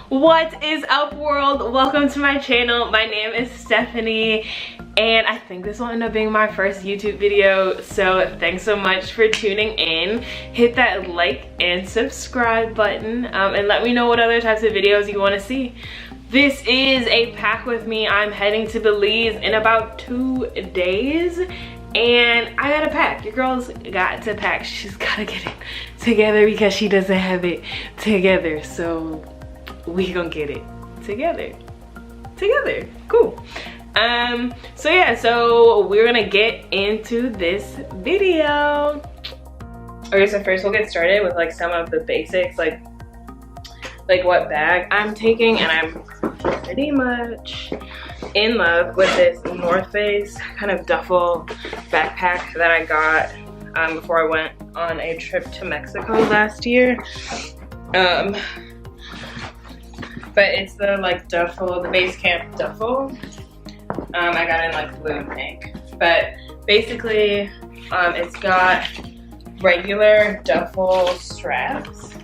What is up, world? Welcome to my channel. My name is Stephanie and I think this will end up being my first YouTube video, so thanks so much for tuning in. Hit that like and subscribe button and let me know what other types of videos you want to see. This is a pack with me. I'm heading to Belize in about 2 days and I gotta pack. Your girl's got to pack. She's gotta get it together because she doesn't have it together, so we gonna get it together. Cool. So yeah, so we're gonna get into this video. Okay, so first we'll get started with like some of the basics, like what bag I'm taking, and I'm pretty much in love with this North Face kind of duffel backpack that I got before I went on a trip to Mexico last year. But it's the like duffel, the base camp duffel. I got in like blue and pink. But basically, it's got regular duffel straps.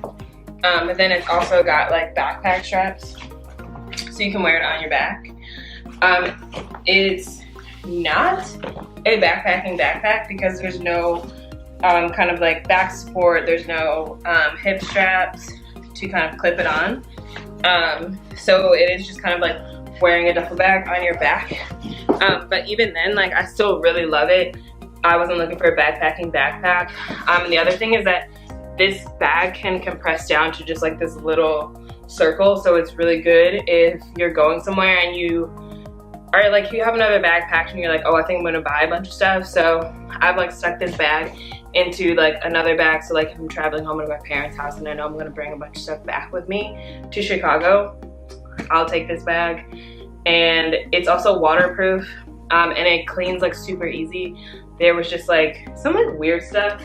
But then it's also got like backpack straps, so you can wear it on your back. It's not a backpacking backpack because there's no kind of like back support. There's no hip straps to kind of clip it on. So it is just kind of like wearing a duffel bag on your back. But even then, like, I still really love it. I wasn't looking for a backpacking backpack. And the other thing is that this bag can compress down to just like this little circle. So it's really good if you're going somewhere and you are like, you have another bag packed and you're like, oh, I think I'm gonna buy a bunch of stuff. So I've like stuck this bag into like another bag. So like if I'm traveling home to my parents' house and I know I'm gonna bring a bunch of stuff back with me to Chicago, I'll take this bag. And it's also waterproof and it cleans like super easy. There was just like some like weird stuff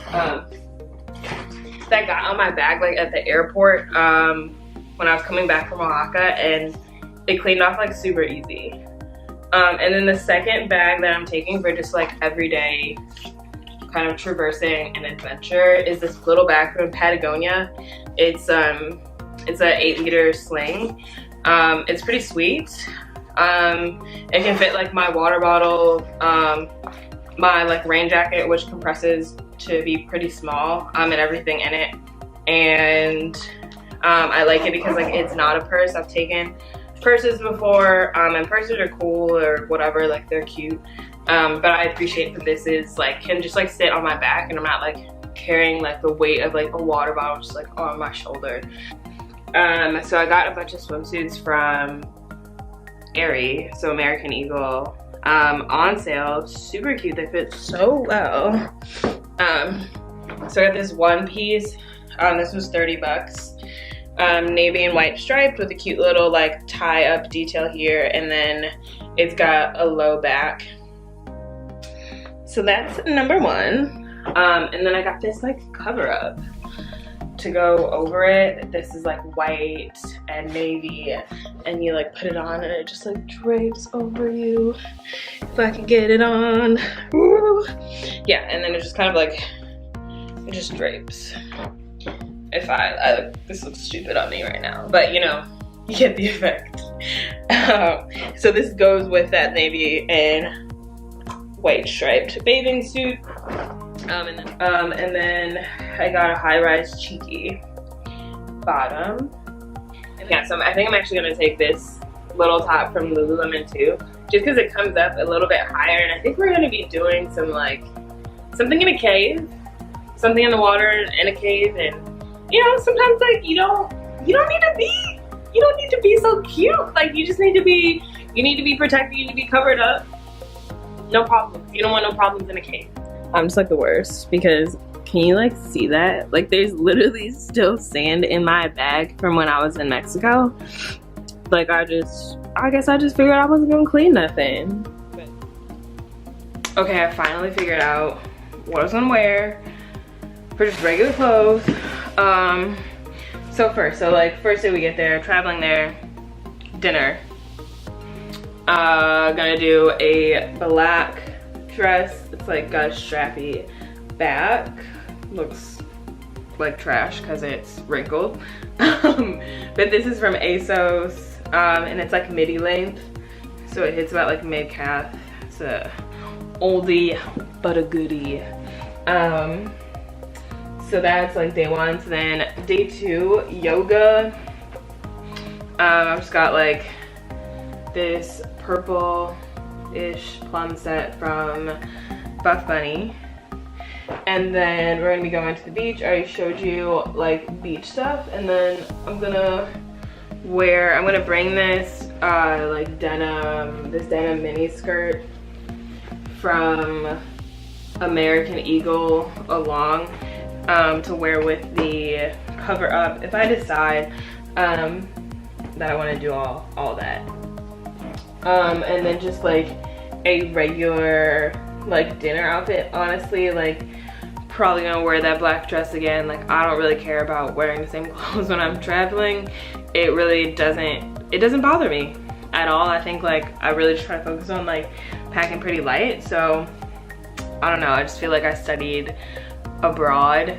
that got on my bag like at the airport when I was coming back from Oaxaca, and it cleaned off like super easy. And then the second bag that I'm taking for just like everyday kind of traversing and adventure is this little bag from Patagonia. It's a 8-liter sling. It's pretty sweet. It can fit like my water bottle, my like rain jacket, which compresses to be pretty small, and everything in it. And I like it because like it's not a purse. I've taken purses before, and purses are cool or whatever, like they're cute. But I appreciate that this is like, can just like sit on my back and I'm not like carrying like the weight of like a water bottle just like on my shoulder. So I got a bunch of swimsuits from Aerie, so American Eagle, on sale. Super cute, they fit so well. So I got this one piece, this was 30 bucks. Navy and white striped with a cute little like tie up detail here, and then it's got a low back. So that's number one. And then I got this like cover up to go over it. This is like white and navy, and you like put it on and it just like drapes over you. If I can get it on. Woo. Yeah, and then it just kind of like, it just drapes. If I this looks stupid on me right now, but you know, you get the effect. So this goes with that navy and white striped bathing suit. And then I got a high-rise cheeky bottom. And yeah, so I think I'm actually gonna take this little top from Lululemon too, just because it comes up a little bit higher, and I think we're gonna be doing some like, something in a cave, something in the water in a cave, and you know, sometimes like you don't need to be so cute. Like you just need to be, you need to be protected, you need to be covered up. No problems. You don't want no problems in a cave. I'm just like the worst because can you like see that? Like there's literally still sand in my bag from when I was in Mexico. Like I guess I just figured I wasn't gonna clean nothing. Okay, I finally figured out what I was gonna wear for just regular clothes. So first day we get there, traveling there, dinner. Gonna do a black dress. It's like got a strappy back. Looks like trash because it's wrinkled. But this is from ASOS, and it's like midi length, so it hits about like mid calf. It's a oldie but a goodie. So that's like day 1. So then day 2, yoga. I've just got like this purple-ish plum set from Buff Bunny. And then we're gonna be going to the beach. I already showed you like beach stuff. And then I'm gonna bring this like denim mini skirt from American Eagle along to wear with the cover up if I decide that I want to do all that. And then just like a regular like dinner outfit. Honestly, like probably gonna wear that black dress again. Like I don't really care about wearing the same clothes when I'm traveling. It really doesn't bother me at all. I think like I really just try to focus on like packing pretty light. So I don't know, I just feel like I studied abroad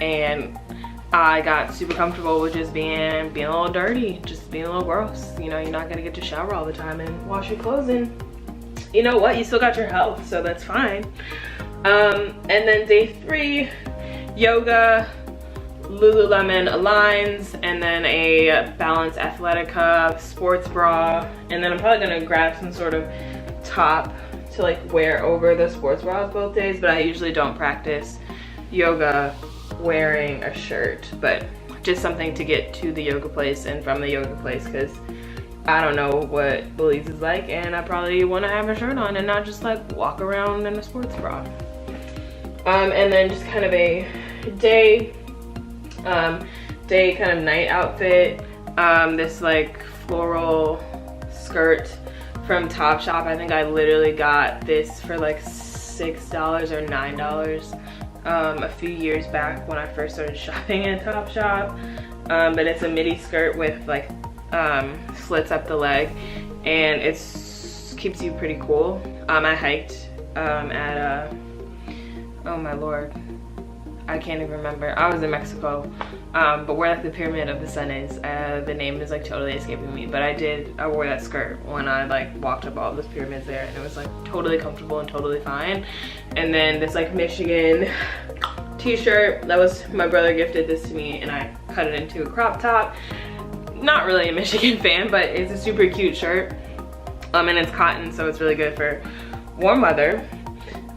and I got super comfortable with just being a little dirty, just being a little gross. You know, you're not gonna get to shower all the time and wash your clothes, and you know what, you still got your health, so that's fine. And then day 3, yoga, Lululemon Aligns, and then a Balance Athletica sports bra, and then I'm probably gonna grab some sort of top to like wear over the sports bras both days, but I usually don't practice yoga wearing a shirt, but just something to get to the yoga place and from the yoga place, because I don't know what Belize is like, and I probably want to have a shirt on and not just like walk around in a sports bra. And then just kind of a day kind of night outfit. This like floral skirt from Topshop. I think I literally got this for like $6 or $9 a few years back when I first started shopping at Topshop. But it's a midi skirt with like slits up the leg, and it keeps you pretty cool. I hiked at oh my lord, I can't even remember. I was in Mexico, but where like the Pyramid of the Sun is. The name is like totally escaping me, but I wore that skirt when I like walked up all those pyramids there, and it was like totally comfortable and totally fine. And then this like Michigan t-shirt that was, my brother gifted this to me, and I cut it into a crop top. Not really a Michigan fan, but it's a super cute shirt, and it's cotton, so it's really good for warm weather.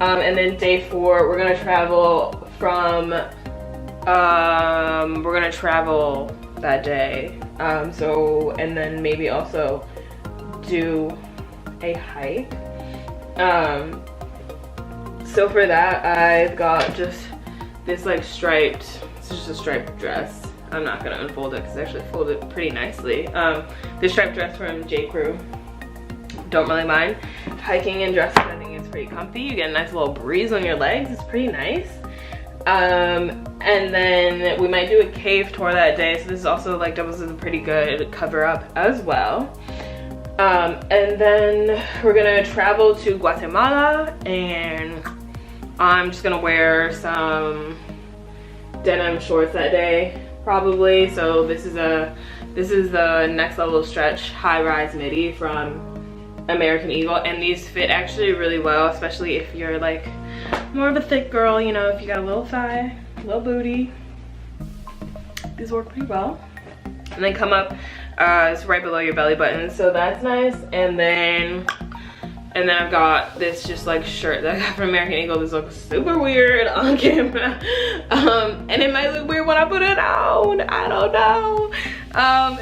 And then day 4, we're gonna travel from we're gonna travel that day, and then maybe also do a hike. So for that, I've got just this like striped, it's just a striped dress. I'm not gonna unfold it because it's actually folded pretty nicely. This striped dress from J. Crew. Don't really mind. Hiking and dresses, I think it's pretty comfy. You get a nice little breeze on your legs. It's pretty nice. And then we might do a cave tour that day. So this is also like doubles as a pretty good cover up as well. And then we're gonna travel to Guatemala, and I'm just gonna wear some denim shorts that day, probably. So this is the Next Level Stretch high-rise midi from American Eagle, and these fit actually really well, especially if you're like more of a thick girl, you know, if you got a little thigh, a little booty. These work pretty well. And then come up, it's right below your belly button, so that's nice. And then I've got this just like shirt that I got from American Eagle. This looks super weird on camera, and it might look weird when I put it on. I don't know.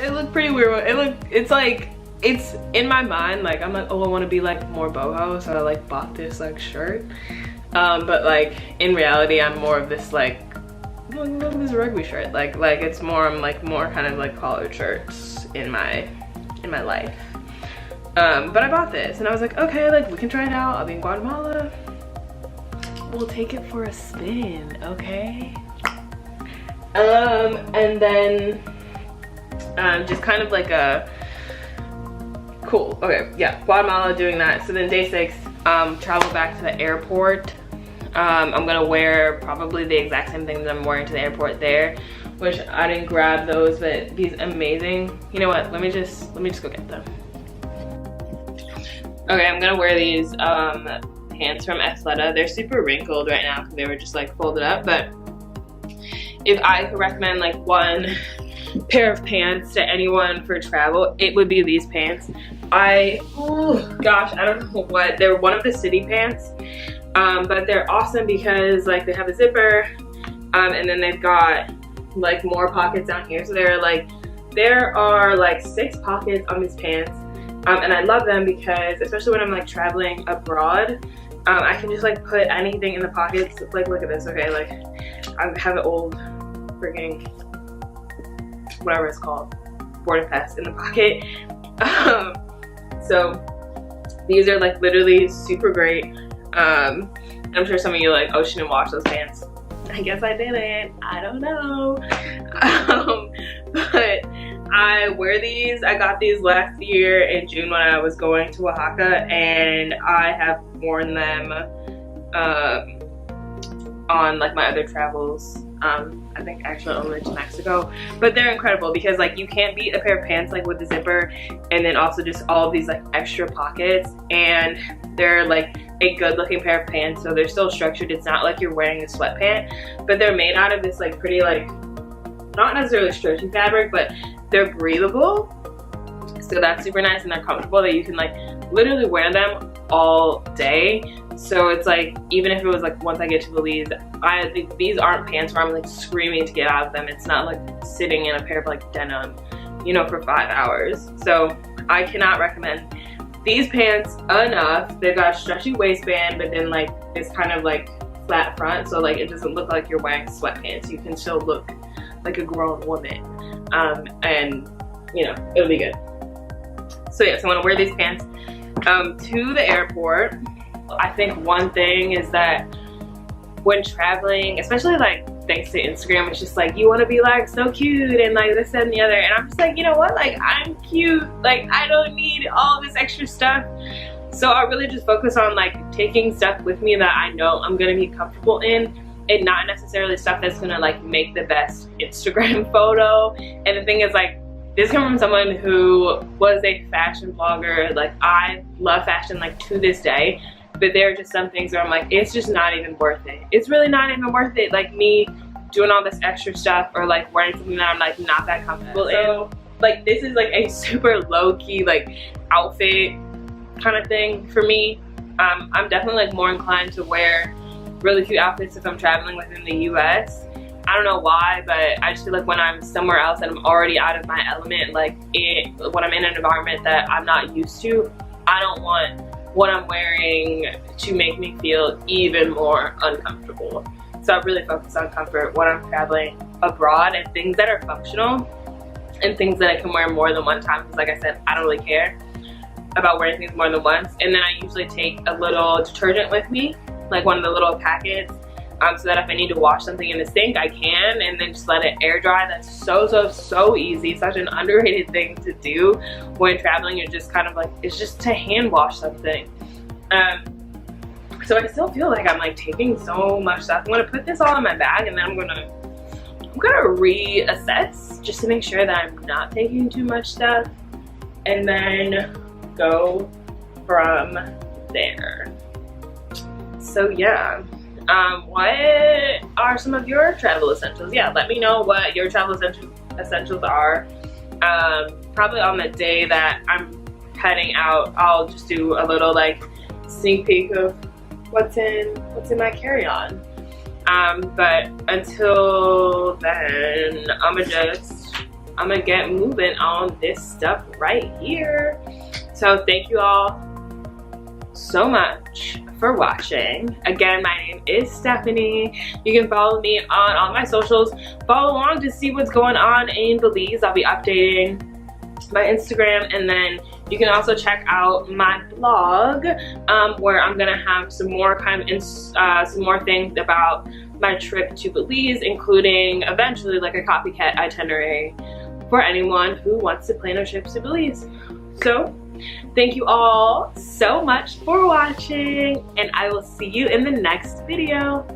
It looked pretty weird. It's like, it's in my mind, like I'm like, oh, I want to be like more boho, so I like bought this like shirt. But like in reality, I'm more of this like, look at this rugby shirt. Like it's more, I'm like more kind of like collared shirts in my life. But I bought this and I was like, okay, like we can try it out. I'll be in Guatemala. We'll take it for a spin, okay? And then just kind of like a cool, okay, yeah, Guatemala, doing that. So then day 6, travel back to the airport. I'm gonna wear probably the exact same thing that I'm wearing to the airport there, which I didn't grab those, but these amazing. You know what? Let me just go get them. Okay, I'm gonna wear these pants from Athleta. They're super wrinkled right now because they were just like folded up, but if I could recommend like one pair of pants to anyone for travel, it would be these pants. Oh gosh, I don't know what, they're one of the city pants, but they're awesome because like they have a zipper, and then they've got like more pockets down here. So there are like 6 pockets on these pants, and I love them because especially when I'm like traveling abroad, I can just like put anything in the pockets. Like look at this, okay, like I have an old freaking whatever it's called, boarding pass in the pocket. So these are like literally super great. I'm sure some of you are like, oh, she didn't wash those pants. I guess I didn't, I don't know. But I wear these. I got these last year in June when I was going to Oaxaca, and I have worn them on like my other travels. I think actually only to Mexico, but they're incredible because like you can't beat a pair of pants like with the zipper and then also just all of these like extra pockets, and they're like a good looking pair of pants, so they're still structured. It's not like you're wearing a sweatpant, but they're made out of this like pretty like not necessarily stretchy fabric, but they're breathable, so that's super nice, and they're comfortable that you can like literally wear them all day. So it's like, even if it was like once I get to Belize, I think these aren't pants where I'm like screaming to get out of them. It's not like sitting in a pair of like denim, you know, for 5 hours. So I cannot recommend these pants enough. They've got a stretchy waistband, but then like it's kind of like flat front, so like it doesn't look like you're wearing sweatpants. You can still look like a grown woman, and you know, it'll be good. So yeah, so I'm gonna wear these pants to the airport. I think one thing is that when traveling, especially like thanks to Instagram, it's just like you want to be like so cute and like this and the other, and I'm just like, you know what, like I'm cute, like I don't need all this extra stuff. So I really just focus on like taking stuff with me that I know I'm gonna be comfortable in, and not necessarily stuff that's gonna like make the best Instagram photo. And the thing is, like, this comes from someone who was a fashion blogger. Like I love fashion like to this day, but there are just some things where I'm like, it's just not even worth it. It's really not even worth it. Like me doing all this extra stuff or like wearing something that I'm like not that comfortable in. Like this is like a super low-key like outfit kind of thing for me. I'm definitely like more inclined to wear really cute outfits if I'm traveling within the US. I don't know why, but I just feel like when I'm somewhere else and I'm already out of my element, like when I'm in an environment that I'm not used to, I don't want what I'm wearing to make me feel even more uncomfortable. So I really focus on comfort when I'm traveling abroad, and things that are functional and things that I can wear more than one time, because like I said, I don't really care about wearing things more than once. And then I usually take a little detergent with me, like one of the little packets, so that if I need to wash something in the sink, I can, and then just let it air dry. That's so easy. Such an underrated thing to do when traveling. You're just kind of like, it's just to hand wash something. So I still feel like I'm like taking so much stuff. I'm gonna put this all in my bag, and then I'm gonna reassess just to make sure that I'm not taking too much stuff, and then go from there. So yeah. What are some of your travel essentials? Yeah, let me know what your travel essentials are. Probably on the day that I'm heading out, I'll just do a little like sneak peek of what's in my carry-on. But until then, I'm gonna get moving on this stuff right here. So thank you all so much for watching. Again, my name is Stephanie. You can follow me on all my socials. Follow along to see what's going on in Belize. I'll be updating my Instagram, and then you can also check out my blog, where I'm gonna have some more some more things about my trip to Belize, including eventually like a copycat itinerary for anyone who wants to plan a trip to Belize. So thank you all so much for watching, and I will see you in the next video.